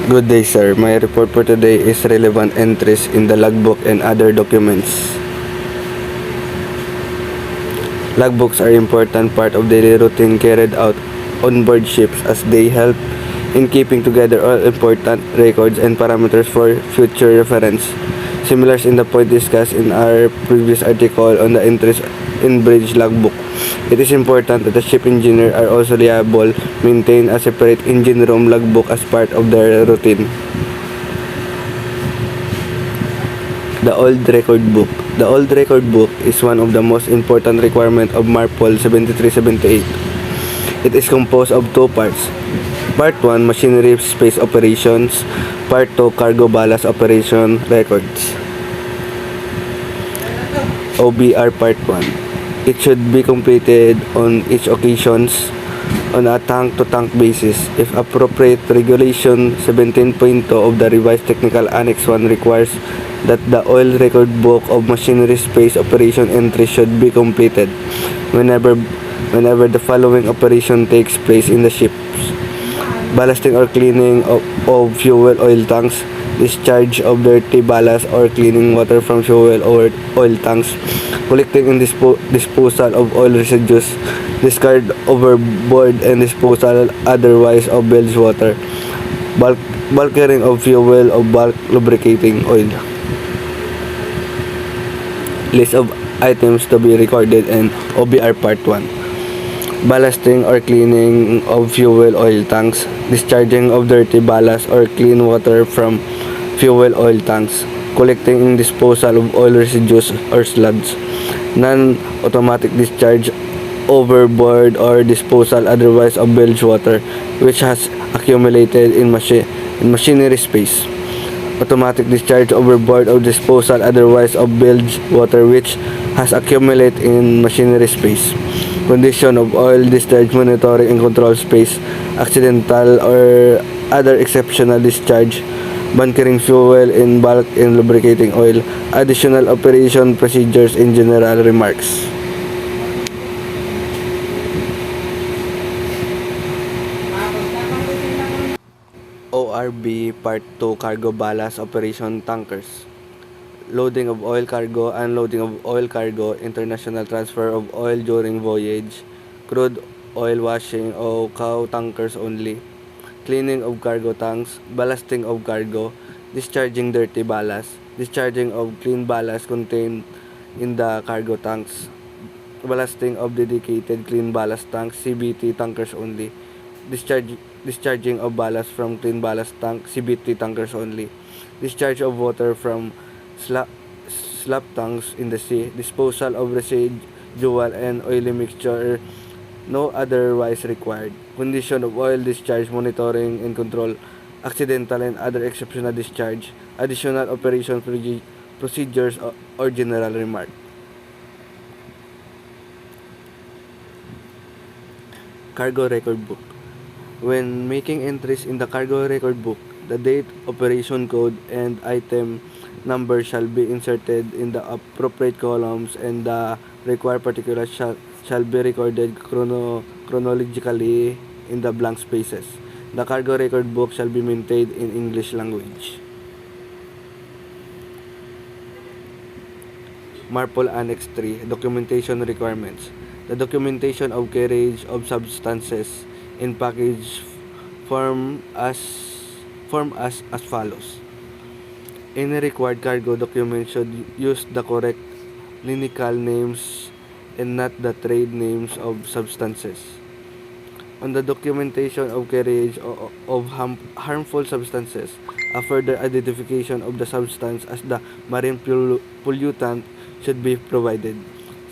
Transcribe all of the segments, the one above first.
Good day, sir. My report for today is relevant entries in the logbook and other documents. Logbooks are important part of daily routine carried out on board ships as they help in keeping together all important records and parameters for future reference. Similar in the point discussed in our previous article on the entries in bridge logbook. It is important that the ship engineer are also liable maintain a separate engine room logbook as part of their routine. The Old Record Book. The Old Record Book is one of the most important requirements of MARPOL 7378. It is composed of two parts. Part 1, Machinery Space Operations. Part 2, Cargo Ballast Operation Records. OBR Part 1. It should be completed on each occasions on a tank-to-tank basis. If appropriate, Regulation 17.2 of the revised Technical Annex 1 requires that the oil record book of machinery space operation entry should be completed whenever the following operation takes place in the ships: ballasting or cleaning of fuel oil tanks, discharge of dirty ballast or cleaning water from fuel or oil tanks, collecting and disposal of oil residues, discard overboard and disposal otherwise of bilge water, bulkering of fuel or bulk lubricating oil. List of items to be recorded in OBR Part 1. Ballasting or cleaning of fuel oil tanks, discharging of dirty ballast or clean water from fuel oil tanks, collecting and disposal of oil residues or sludge, non-automatic discharge overboard or disposal otherwise of bilge water which has accumulated in machinery space, automatic discharge overboard or disposal otherwise of bilge water which has accumulated in machinery space, condition of oil discharge monitoring and control space, accidental or other exceptional discharge, bunkering fuel in bulk and lubricating oil, additional operation procedures in general remarks. ORB Part 2 Cargo Ballast Operation Tankers. Loading of oil cargo, unloading of oil cargo, international transfer of oil during voyage, crude oil washing o cow tankers only, cleaning of cargo tanks, ballasting of cargo, discharging dirty ballast, discharging of clean ballast contained in the cargo tanks, ballasting of dedicated clean ballast tanks, CBT tankers only, discharging of ballast from clean ballast tank, CBT tankers only, discharge of water from slap tanks in the sea, disposal of residual and oily mixture no otherwise required, condition of oil discharge monitoring and control, accidental and other exceptional discharge, additional operation procedures or general remark. Cargo Record Book. When making entries in the Cargo Record Book, the date, operation code, and item number shall be inserted in the appropriate columns and the required particulars shall be recorded chronologically in the blank spaces. The Cargo Record Book shall be maintained in English language. MARPOL Annex 3 Documentation Requirements. The documentation of carriage of substances in package form as follows. Any required cargo document should use the correct clinical names and not the trade names of substances. On the documentation of carriage of harmful substances, a further identification of the substance as the marine pollutant should be provided.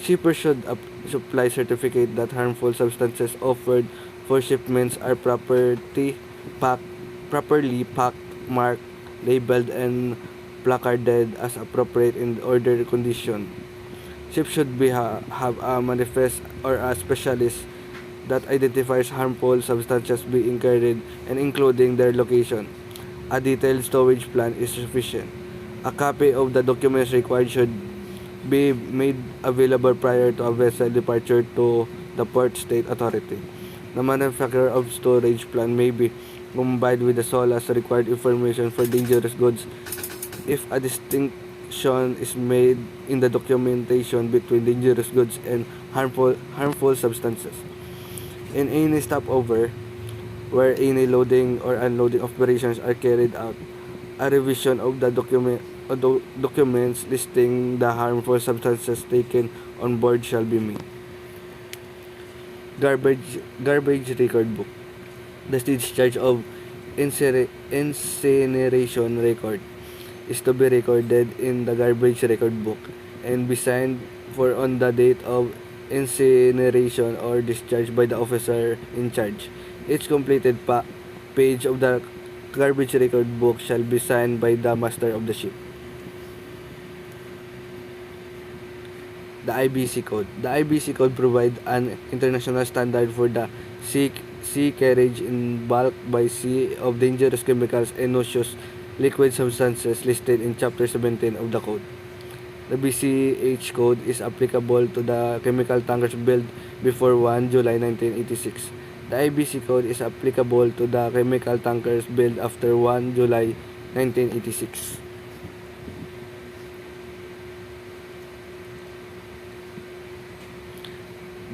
Shippers should supply certificate that harmful substances offered for shipments are properly packed, marked, labeled, and placarded as appropriate in order condition. Ships should have a manifest or a specialist that identifies harmful substances being carried and including their location. A detailed storage plan is sufficient. A copy of the documents required should be made available prior to a vessel departure to the port state authority. The manufacturer of storage plan may be combined with the SOLAS required information for dangerous goods. If a distinction is made in the documentation between dangerous goods and harmful substances. In any stopover, where any loading or unloading operations are carried out, a revision of the documents listing the harmful substances taken on board shall be made. Garbage record book. The discharge of incineration record is to be recorded in the garbage record book and be signed for on the date of incineration or discharge by the officer in charge. Each completed page of the garbage record book shall be signed by the master of the ship. The IBC code. The IBC code provides an international standard for the sea carriage in bulk by sea of dangerous chemicals and noxious liquid substances listed in Chapter 17 of the code. The BCH code is applicable to the chemical tankers built before 1 July 1986. The IBC code is applicable to the chemical tankers built after 1 July 1986.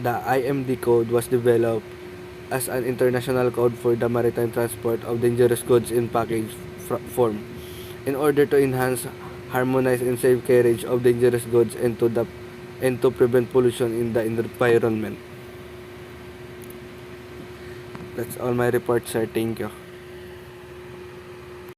The IMD code was developed as an international code for the maritime transport of dangerous goods in package form in order to enhance, harmonize, and safe carriage of dangerous goods and to prevent pollution in the environment. That's all my report, sir. Thank you.